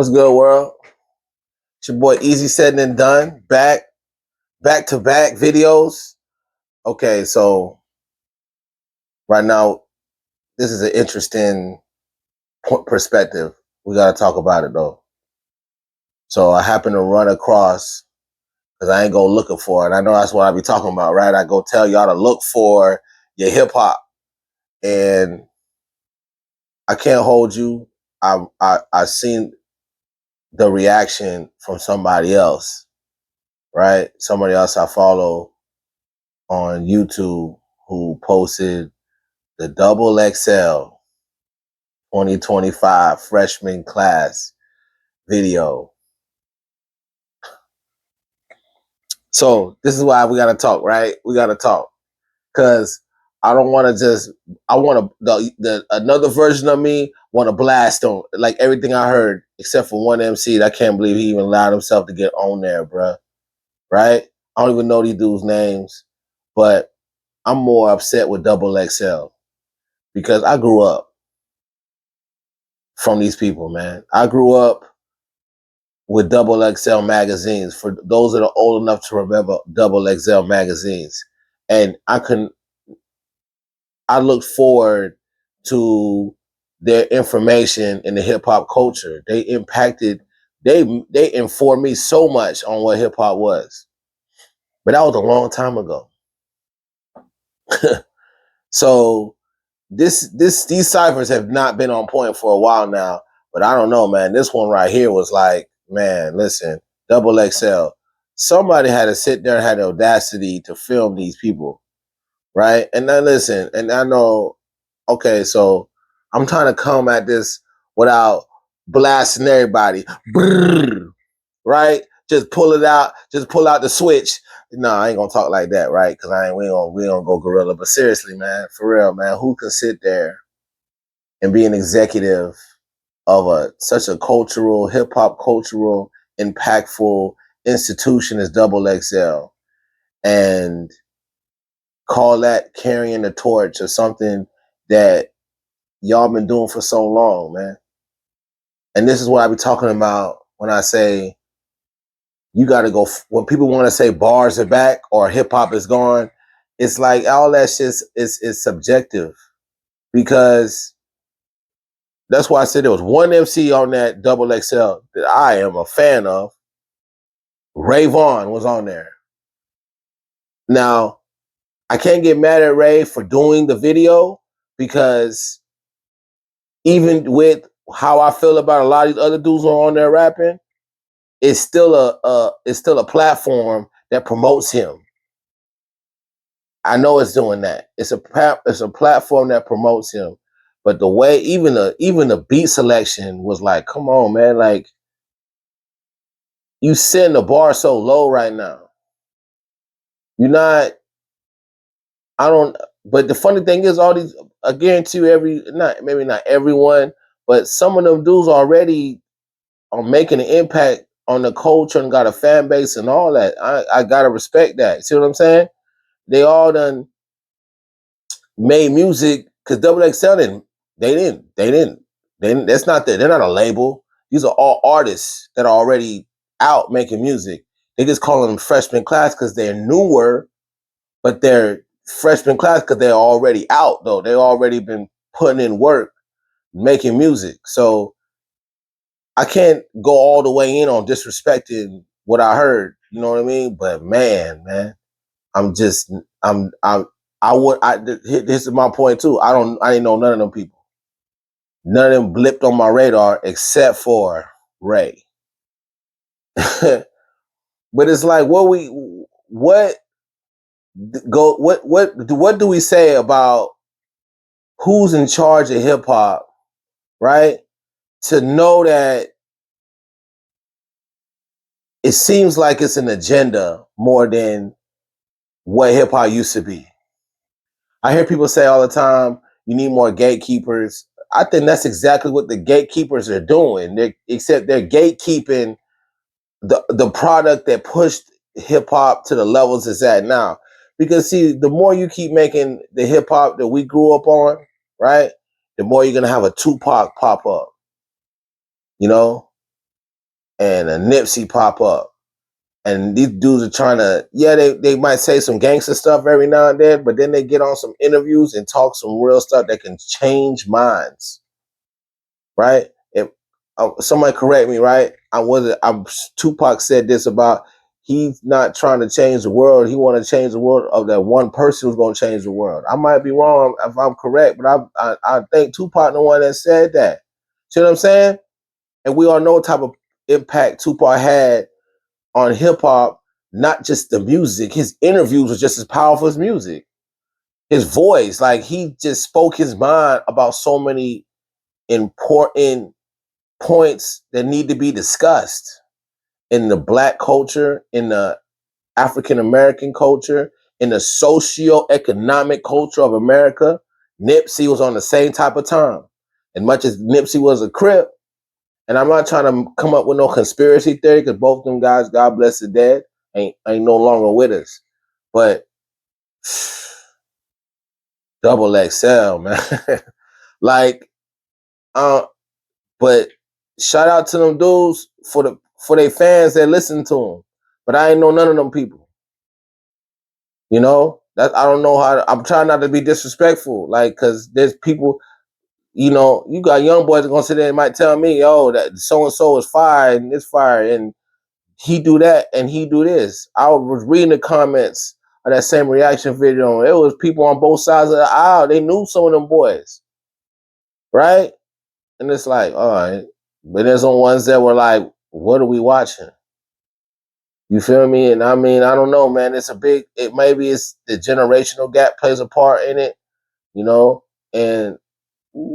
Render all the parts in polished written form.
What's good, world? It's your boy Eazy Said Then Done. Back to back videos. Okay, so right now, this is an interesting perspective. We got to talk about it though. So I happen to run across, because I ain't go looking for it. I know that's what I be talking about, right? I go tell y'all to look for your hip hop, and I can't hold you. I seen the reaction from somebody else, right? Somebody else I follow on YouTube who posted the XXL 2025 Freshman Class video. So this is why we got to talk, right? We got to talk because I don't want to just. I want to another version of me want to blast on like everything I heard except for one MC. I can't believe he even allowed himself to get on there, bruh. Right? I don't even know these dudes' names, but I'm more upset with XXL because I grew up from these people, man. I grew up with XXL magazines. For those that are old enough to remember XXL magazines, and I looked forward to their information in the hip hop culture. They impacted. They informed me so much on what hip hop was, but that was a long time ago. So these ciphers have not been on point for a while now, but I don't know, man. This one right here was like, man, listen, XXL. Somebody had to sit there and had the audacity to film these people, right? And now listen, and I know, okay, so I'm trying to come at this without blasting everybody. Brrr, right? Just pull it out, just pull out the switch. No, I ain't gonna talk like that, right? Because we ain't gonna go gorilla. But seriously, man, for real, man, who can sit there and be an executive of such a cultural, hip hop cultural, impactful institution as XXL and call that carrying the torch or something that y'all been doing for so long, man? And this is what I be talking about when I say you got to go. When people want to say bars are back or hip hop is gone, it's like all that shit is subjective, because that's why I said there was one MC on that XXL that I am a fan of. Ray Vaughn was on there. Now, I can't get mad at Ray for doing the video, because even with how I feel about a lot of these other dudes who are on there rapping, it's still a platform that promotes him. I know it's doing that. It's a platform that promotes him. But the way even the beat selection was like, come on, man, like you setting the bar so low right now. You're not. I don't. But the funny thing is, all these, I guarantee you, maybe not everyone, but some of them dudes already are making an impact on the culture and got a fan base and all that. I gotta respect that. See what I'm saying? They all done made music, because XXL didn't. That's not that. They're not a label. These are all artists that are already out making music. They just call them freshman class because they're newer, but they're freshman class because they're already out though. They already been putting in work, making music. So I can't go all the way in on disrespecting what I heard. You know what I mean? But man, this is my point too. I didn't know none of them people. None of them blipped on my radar except for Ray. But it's like, what do we say about who's in charge of hip hop, right? To know that it seems like it's an agenda more than what hip hop used to be. I hear people say all the time, you need more gatekeepers. I think that's exactly what the gatekeepers are doing. Except they're gatekeeping the product that pushed hip hop to the levels it's at now. Because see, the more you keep making the hip hop that we grew up on, right, the more you're gonna have a Tupac pop up. You know, and a Nipsey pop up. And these dudes are trying to, they might say some gangster stuff every now and then, but then they get on some interviews and talk some real stuff that can change minds, right? If somebody correct me, right? Tupac said this about he's not trying to change the world. He want to change the world of that one person who's going to change the world. I might be wrong if I'm correct, but I think Tupac the one that said that. See what I'm saying? And we all know what type of impact Tupac had on hip hop, not just the music. His interviews were just as powerful as music. His voice, like he just spoke his mind about so many important points that need to be discussed in the Black culture, in the African American culture, in the socio-economic culture of America. Nipsey was on the same type of time. As much as Nipsey was a Crip, and I'm not trying to come up with no conspiracy theory because both of them guys, God bless the dead, ain't no longer with us. But double XL, man. Like, but shout out to them dudes for their fans that listen to them. But I ain't know none of them people. You know? That I don't know I'm trying not to be disrespectful. Like, cause there's people, you know, you got young boys that gonna sit there and might tell me, oh, that so and so is fire and it's fire, and he do that and he do this. I was reading the comments of that same reaction video. It was people on both sides of the aisle. They knew some of them boys, right? And it's like, all right. But there's some ones that were like, what are we watching? You feel me? And I mean, I don't know, man. Maybe it's the generational gap plays a part in it, you know? And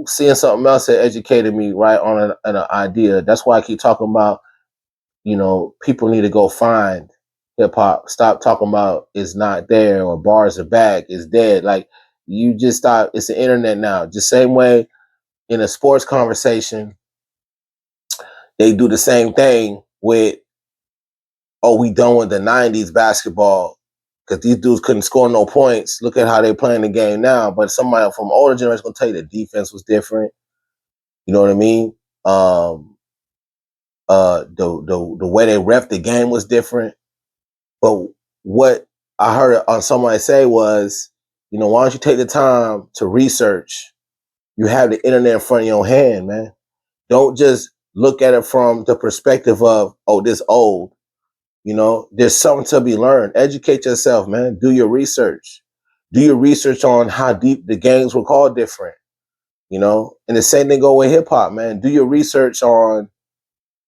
seeing something else that educated me right on an idea. That's why I keep talking about, you know, people need to go find hip hop. Stop talking about it's not there or bars are back, it's dead. Like, you just stop. It's the internet now. Just same way in a sports conversation, they do the same thing with, oh, we done with the 90s basketball because these dudes couldn't score no points. Look at how they playing the game now. But somebody from older generation gonna tell you the defense was different. You know what I mean? The way they ref the game was different. But what I heard on somebody say was, you know, why don't you take the time to research? You have the internet in front of your hand, man. Don't just look at it from the perspective of, oh, this old. You know, there's something to be learned. Educate yourself, man. Do your research. Do your research on how deep the games were called different. You know, and the same thing go with hip hop, man. Do your research on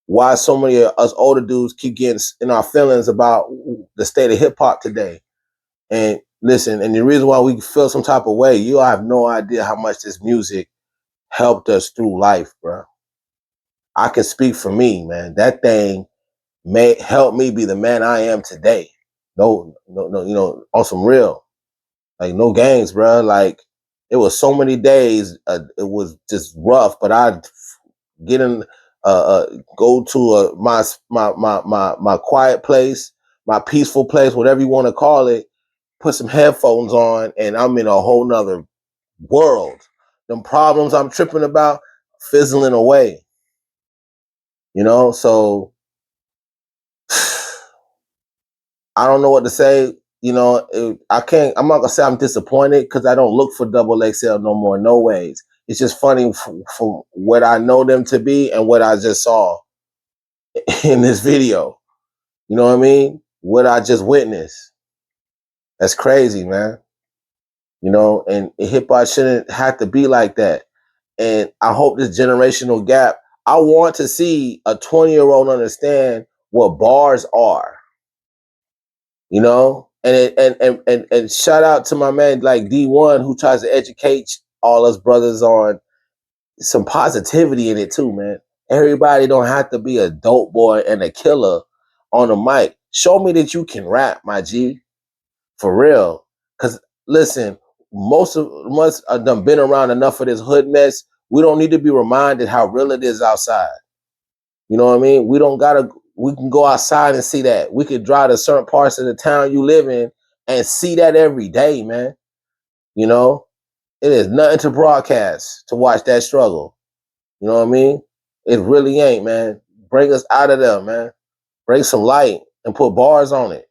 why so many of us older dudes keep getting in our feelings about the state of hip hop today. And listen, and the reason why we feel some type of way, you have no idea how much this music helped us through life, bro. I can speak for me, man. That thing may help me be the man I am today. No, you know, on some real, like no games, bro. Like it was so many days, it was just rough, but I'd get in, go to my quiet place, my peaceful place, whatever you want to call it, put some headphones on, and I'm in a whole nother world. Them problems I'm tripping about fizzling away, you know? So I don't know what to say. You know, I'm not gonna say I'm disappointed because I don't look for double XL no more, no ways. It's just funny for what I know them to be and what I just saw in this video. You know what I mean? What I just witnessed. That's crazy, man. You know, and hip hop shouldn't have to be like that. And I hope this generational gap, I want to see a 20-year-old understand what bars are. You know? And shout out to my man like D1 who tries to educate all us brothers on some positivity in it too, man. Everybody don't have to be a dope boy and a killer on the mic. Show me that you can rap, my G. For real. Cause listen, most of us have done been around enough of this hood mess. We don't need to be reminded how real it is outside. You know what I mean? We can go outside and see that. We could drive to certain parts of the town you live in and see that every day, man. You know? It is nothing to broadcast to watch that struggle. You know what I mean? It really ain't, man. bring us out of there, man. Bring some light and put bars on it.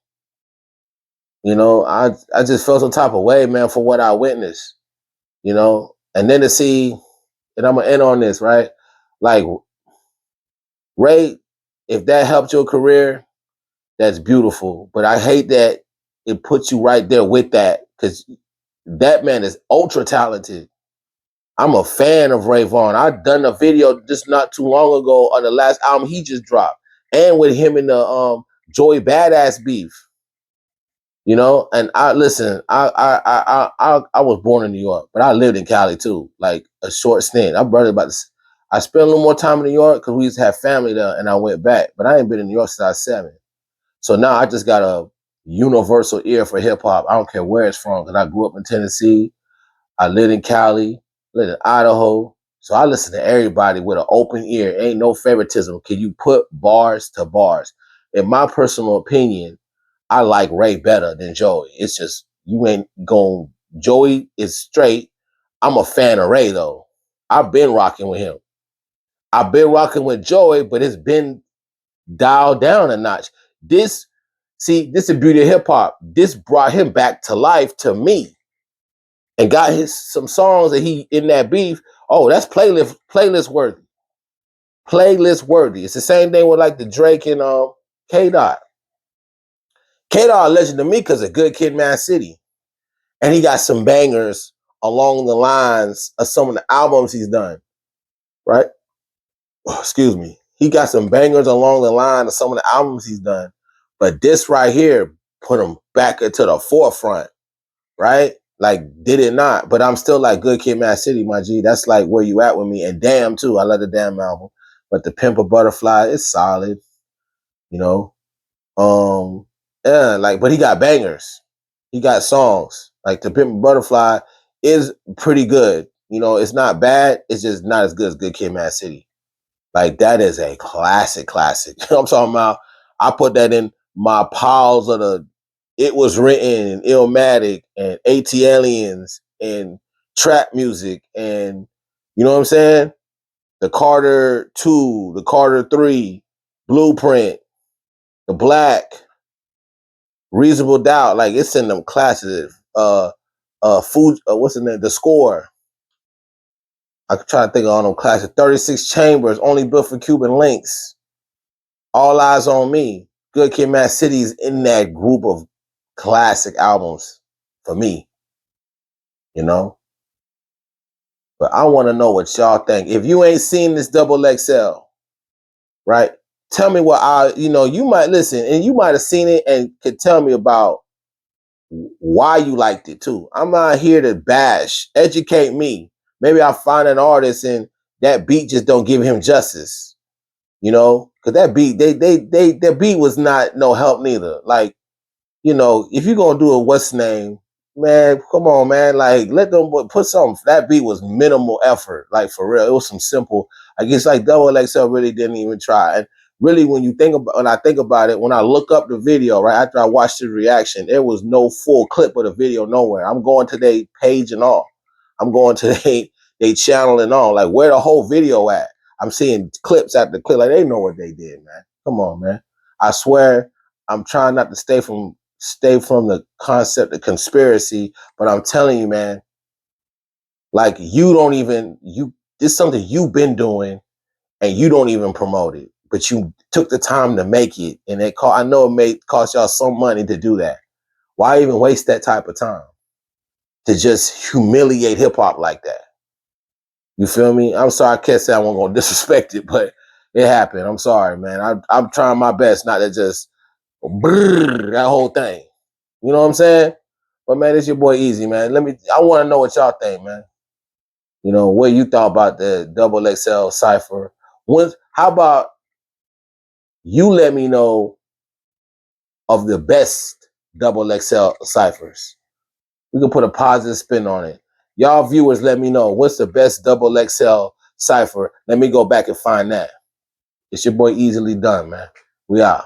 You know, I just felt some type of way, man, for what I witnessed. You know, and then to see, and I'm gonna end on this, right? Like, Ray, if that helped your career, that's beautiful. But I hate that it puts you right there with that, because that man is ultra talented. I'm a fan of Ray Vaughn. I done a video just not too long ago on the last album he just dropped, and with him in the Joey Badass beef. You know, and I listen. I was born in New York, but I lived in Cali too, like a short stint. I'm brother about this. I spent a little more time in New York because we used to have family there, and I went back. But I ain't been in New York since I was 7. So now I just got a universal ear for hip hop. I don't care where it's from, because I grew up in Tennessee. I lived in Cali, lived in Idaho. So I listen to everybody with an open ear. Ain't no favoritism. Can you put bars to bars? In my personal opinion, I like Ray better than Joey. It's just, you ain't going, Joey is straight. I'm a fan of Ray though. I've been rocking with him. I've been rocking with Joey, but it's been dialed down a notch. This is the beauty of hip hop. This brought him back to life to me, and got some songs that he in that beef. Oh, that's playlist worthy. Playlist worthy. It's the same thing with like the Drake and K Dot. K Dot a legend to me because of Good Kid, Mad City, and he got some bangers along the lines of some of the albums he's done. Right? Oh, excuse me. He got some bangers along the line of some of the albums he's done, but this right here put him back into the forefront. Right? Like, did it not? But I'm still like Good Kid, Mad City, my G. That's like where you at with me. And Damn too. I love the Damn album. But the Pimp a Butterfly is solid. You know, yeah, like, but he got bangers. He got songs. Like the Pimp a Butterfly is pretty good. You know, it's not bad. It's just not as good as Good Kid, Mad City. Like, that is a classic. You know what I'm talking about? I put that in my piles of the It Was Written and Illmatic and AT and trap music, and you know what I'm saying? The Carter 2, the Carter 3, Blueprint, the Black, Reasonable Doubt. Like, it's in them classes. What's the name? The Score. I could try to think of all them classics. 36 Chambers, Only Built for Cuban Links. All Eyes on Me. Good Kid, Mad City is in that group of classic albums for me, you know? But I want to know what y'all think. If you ain't seen this XXL, right? Tell me what you might listen, and you might have seen it and could tell me about why you liked it too. I'm not here to bash. Educate me. Maybe I'll find an artist and that beat just don't give him justice. You know? Because that beat, their beat was not no help neither. Like, you know, if you're gonna do a what's name, man, come on, man. Like, let them put something. That beat was minimal effort, like for real. It was some simple. I guess like XXL really didn't even try. And really, when I think about it, when I look up the video, right after I watched the reaction, there was no full clip of the video nowhere. I'm going to their page and all. I'm going to they channel and all. Like, where the whole video at? I'm seeing clips after clip. Like, they know what they did, man. Come on, man. I swear, I'm trying not to stay from the concept of conspiracy, but I'm telling you, man, like, this is something you've been doing and you don't even promote it, but you took the time to make it, and I know it may cost y'all some money to do that. Why even waste that type of time to just humiliate hip hop like that? You feel me? I'm sorry, I can't say I wasn't gonna disrespect it, but it happened. I'm sorry, man. I'm trying my best not to just that whole thing. You know what I'm saying? But man, it's your boy Eazy, man. I want to know what y'all think, man. You know, what you thought about the XXL Cypher. How about you let me know of the best XXL Cyphers? We can put a positive spin on it. Y'all viewers, let me know what's the best XXL Cypher. Let me go back and find that. It's your boy Easily Done, man. We out.